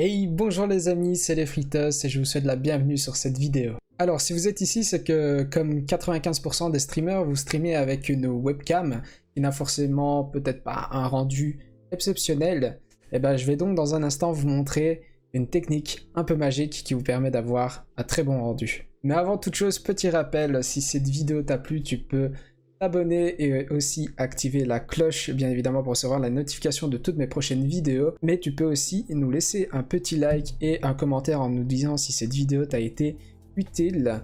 Hey, bonjour les amis, c'est les Fritos et je vous souhaite la bienvenue sur cette vidéo. Alors, si vous êtes ici, c'est que comme 95% des streamers, vous streamez avec une webcam qui n'a forcément peut-être pas un rendu exceptionnel. Et ben, je vais donc dans un instant vous montrer une technique un peu magique qui vous permet d'avoir un très bon rendu. Mais avant toute chose, petit rappel, si cette vidéo t'a plu, tu peux t'abonner et aussi activer la cloche bien évidemment pour recevoir la notification de toutes mes prochaines vidéos, mais tu peux aussi nous laisser un petit like et un commentaire en nous disant si cette vidéo t'a été utile.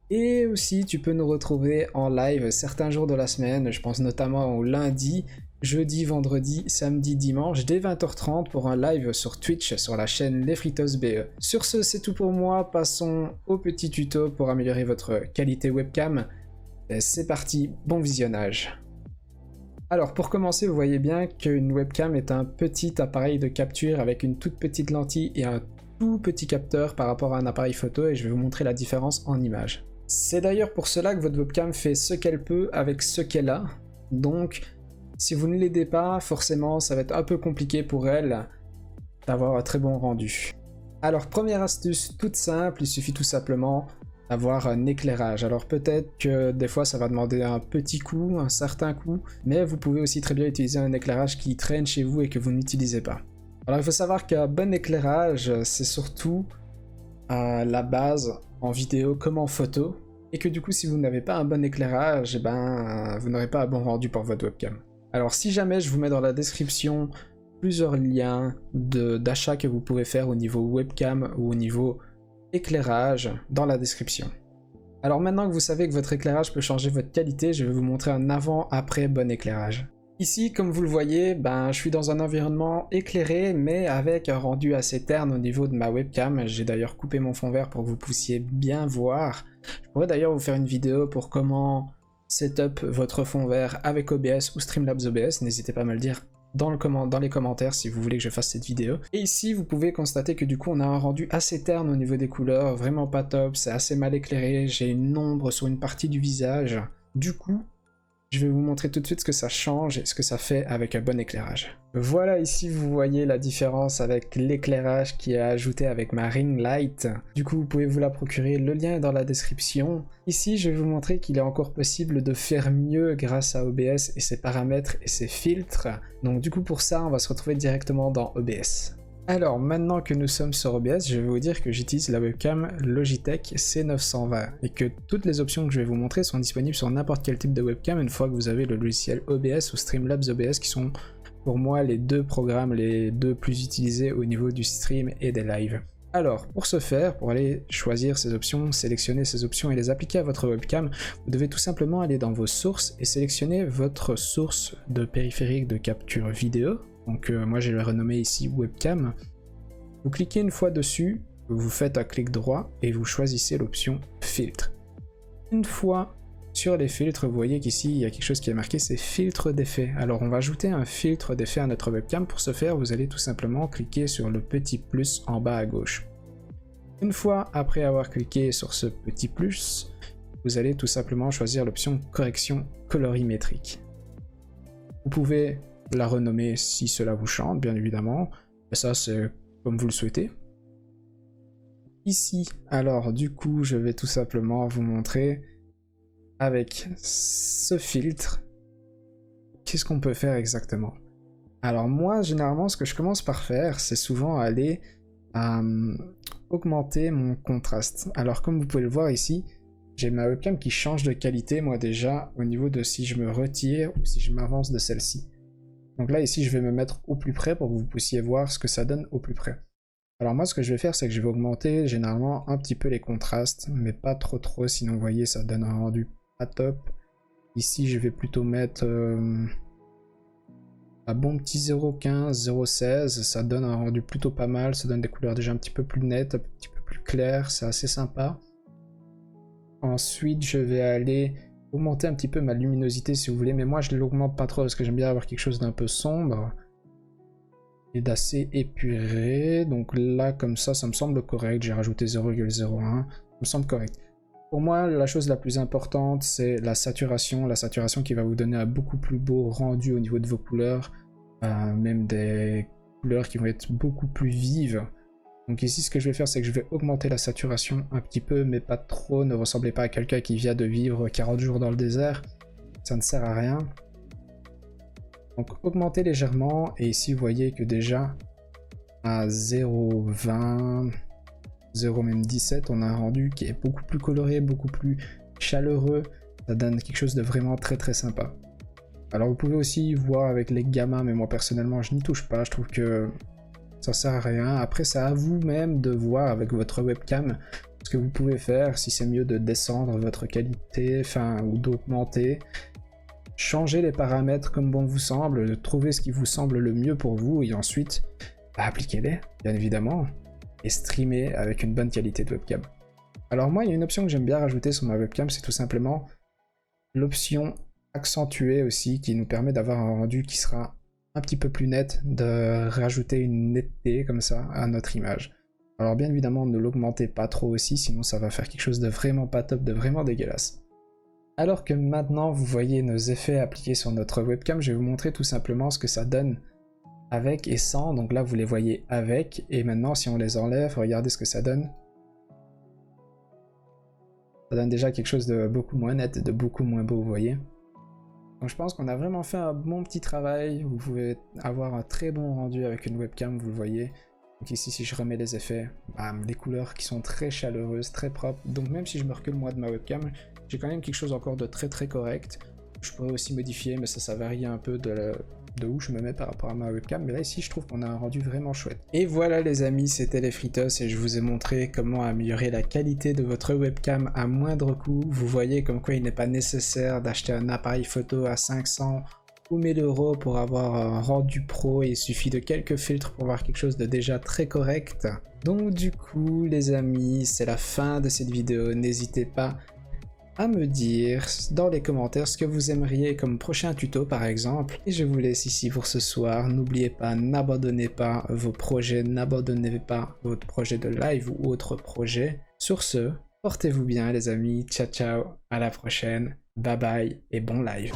Et aussi tu peux nous retrouver en live certains jours de la semaine, je pense notamment au lundi, jeudi, vendredi, samedi, dimanche dès 20h30 pour un live sur Twitch sur la chaîne Les Fritos BE. Sur ce, c'est tout pour moi, passons au petit tuto pour améliorer votre qualité webcam. C'est parti, bon visionnage. Alors pour commencer, vous voyez bien qu'une webcam est un petit appareil de capture avec une toute petite lentille et un tout petit capteur par rapport à un appareil photo et je vais vous montrer la différence en image. C'est d'ailleurs pour cela que votre webcam fait ce qu'elle peut avec ce qu'elle a. Donc si vous ne l'aidez pas, forcément ça va être un peu compliqué pour elle d'avoir un très bon rendu. Alors première astuce toute simple, il suffit tout simplement avoir un éclairage. Alors peut-être que des fois ça va demander un petit coup, un certain coup, mais vous pouvez aussi très bien utiliser un éclairage qui traîne chez vous et que vous n'utilisez pas. Alors il faut savoir qu'un bon éclairage, c'est surtout la base en vidéo comme en photo, et que du coup si vous n'avez pas un bon éclairage, vous n'aurez pas un bon rendu pour votre webcam. Alors si jamais, je vous mets dans la description plusieurs liens d'achat que vous pouvez faire au niveau webcam ou au niveau éclairage dans la description. Alors maintenant que vous savez que votre éclairage peut changer votre qualité, je vais vous montrer un avant-après bon éclairage. Ici, comme vous le voyez, je suis dans un environnement éclairé mais avec un rendu assez terne au niveau de ma webcam. J'ai d'ailleurs coupé mon fond vert pour que vous puissiez bien voir. Je pourrais d'ailleurs vous faire une vidéo pour comment setup votre fond vert avec OBS ou Streamlabs OBS, n'hésitez pas à me le dire dans les commentaires si vous voulez que je fasse cette vidéo. Et ici vous pouvez constater que du coup on a un rendu assez terne au niveau des couleurs, vraiment pas top, c'est assez mal éclairé, j'ai une ombre sur une partie du visage. Du coup, je vais vous montrer tout de suite ce que ça change et ce que ça fait avec un bon éclairage. Voilà, ici vous voyez la différence avec l'éclairage qui est ajouté avec ma ring light. Du coup vous pouvez vous la procurer, le lien est dans la description. Ici je vais vous montrer qu'il est encore possible de faire mieux grâce à OBS et ses paramètres et ses filtres. Donc du coup pour ça on va se retrouver directement dans OBS. Alors maintenant que nous sommes sur OBS, je vais vous dire que j'utilise la webcam Logitech C920 et que toutes les options que je vais vous montrer sont disponibles sur n'importe quel type de webcam une fois que vous avez le logiciel OBS ou Streamlabs OBS qui sont pour moi les deux programmes les deux plus utilisés au niveau du stream et des lives. Alors pour ce faire, pour aller choisir ces options, sélectionner ces options et les appliquer à votre webcam, vous devez tout simplement aller dans vos sources et sélectionner votre source de périphérique de capture vidéo. Donc moi je l'ai renommé ici webcam. Vous cliquez une fois dessus, vous faites un clic droit et vous choisissez l'option filtre. Une fois sur les filtres, vous voyez qu'ici il y a quelque chose qui est marqué, c'est filtre d'effet. Alors on va ajouter un filtre d'effet à notre webcam. Pour ce faire, vous allez tout simplement cliquer sur le petit plus en bas à gauche. Une fois après avoir cliqué sur ce petit plus, vous allez tout simplement choisir l'option correction colorimétrique. Vous pouvez la renommer si cela vous chante, bien évidemment. Et ça, c'est comme vous le souhaitez. Ici, alors du coup, je vais tout simplement vous montrer avec ce filtre qu'est-ce qu'on peut faire exactement. Alors moi, généralement, ce que je commence par faire, c'est souvent aller augmenter mon contraste. Alors comme vous pouvez le voir ici, j'ai ma webcam qui change de qualité, moi déjà, au niveau de si je me retire ou si je m'avance de celle-ci. Donc là ici je vais me mettre au plus près pour que vous puissiez voir ce que ça donne au plus près. Alors moi ce que je vais faire c'est que je vais augmenter généralement un petit peu les contrastes, mais pas trop sinon vous voyez ça donne un rendu pas top. Ici je vais plutôt mettre un bon petit 0.15, 0.16, ça donne un rendu plutôt pas mal, ça donne des couleurs déjà un petit peu plus nettes, un petit peu plus claires, c'est assez sympa. Ensuite je vais aller augmenter un petit peu ma luminosité si vous voulez, mais moi je l'augmente pas trop parce que j'aime bien avoir quelque chose d'un peu sombre et d'assez épuré. Donc là comme ça me semble correct, j'ai rajouté 0,01, ça me semble correct. Pour moi la chose la plus importante c'est la saturation qui va vous donner un beaucoup plus beau rendu au niveau de vos couleurs, même des couleurs qui vont être beaucoup plus vives. Donc ici, ce que je vais faire, c'est que je vais augmenter la saturation un petit peu, mais pas trop. Ne ressemblez pas à quelqu'un qui vient de vivre 40 jours dans le désert. Ça ne sert à rien. Donc augmentez légèrement. Et ici, vous voyez que déjà, à 0,20, 0,17, on a un rendu qui est beaucoup plus coloré, beaucoup plus chaleureux. Ça donne quelque chose de vraiment très très sympa. Alors vous pouvez aussi voir avec les gammas, mais moi personnellement, je n'y touche pas. Je trouve que ça sert à rien. Après, c'est à vous-même de voir avec votre webcam ce que vous pouvez faire, si c'est mieux de descendre votre qualité, ou d'augmenter. Changez les paramètres comme bon vous semble, trouvez ce qui vous semble le mieux pour vous et ensuite appliquez-les, bien évidemment, et streamez avec une bonne qualité de webcam. Alors moi, il y a une option que j'aime bien rajouter sur ma webcam, c'est tout simplement l'option accentuée aussi, qui nous permet d'avoir un rendu qui sera un petit peu plus net, de rajouter une netteté comme ça à notre image. Alors bien évidemment, ne l'augmentez pas trop aussi, sinon ça va faire quelque chose de vraiment pas top, de vraiment dégueulasse. Alors que maintenant vous voyez nos effets appliqués sur notre webcam, je vais vous montrer tout simplement ce que ça donne avec et sans. Donc là vous les voyez avec, et maintenant si on les enlève, regardez ce que ça donne. Ça donne déjà quelque chose de beaucoup moins net, de beaucoup moins beau, vous voyez. Donc je pense qu'on a vraiment fait un bon petit travail. Vous pouvez avoir un très bon rendu avec une webcam, vous le voyez. Donc ici, si je remets les effets, bam, les couleurs qui sont très chaleureuses, très propres. Donc même si je me recule moi de ma webcam, j'ai quand même quelque chose encore de très très correct. Je pourrais aussi modifier, mais ça varie un peu de où je me mets par rapport à ma webcam. Mais là ici, je trouve qu'on a un rendu vraiment chouette. Et voilà les amis, c'était les Fritos et je vous ai montré comment améliorer la qualité de votre webcam à moindre coût. Vous voyez comme quoi il n'est pas nécessaire d'acheter un appareil photo à 500 ou 1000 € pour avoir un rendu pro. Il suffit de quelques filtres pour avoir quelque chose de déjà très correct. Donc du coup les amis, c'est la fin de cette vidéo. N'hésitez pas à me dire dans les commentaires ce que vous aimeriez comme prochain tuto par exemple. Et je vous laisse ici pour ce soir. N'oubliez pas, n'abandonnez pas vos projets, n'abandonnez pas votre projet de live ou autre projet. Sur ce, portez-vous bien les amis, ciao ciao, à la prochaine, bye bye et bon live.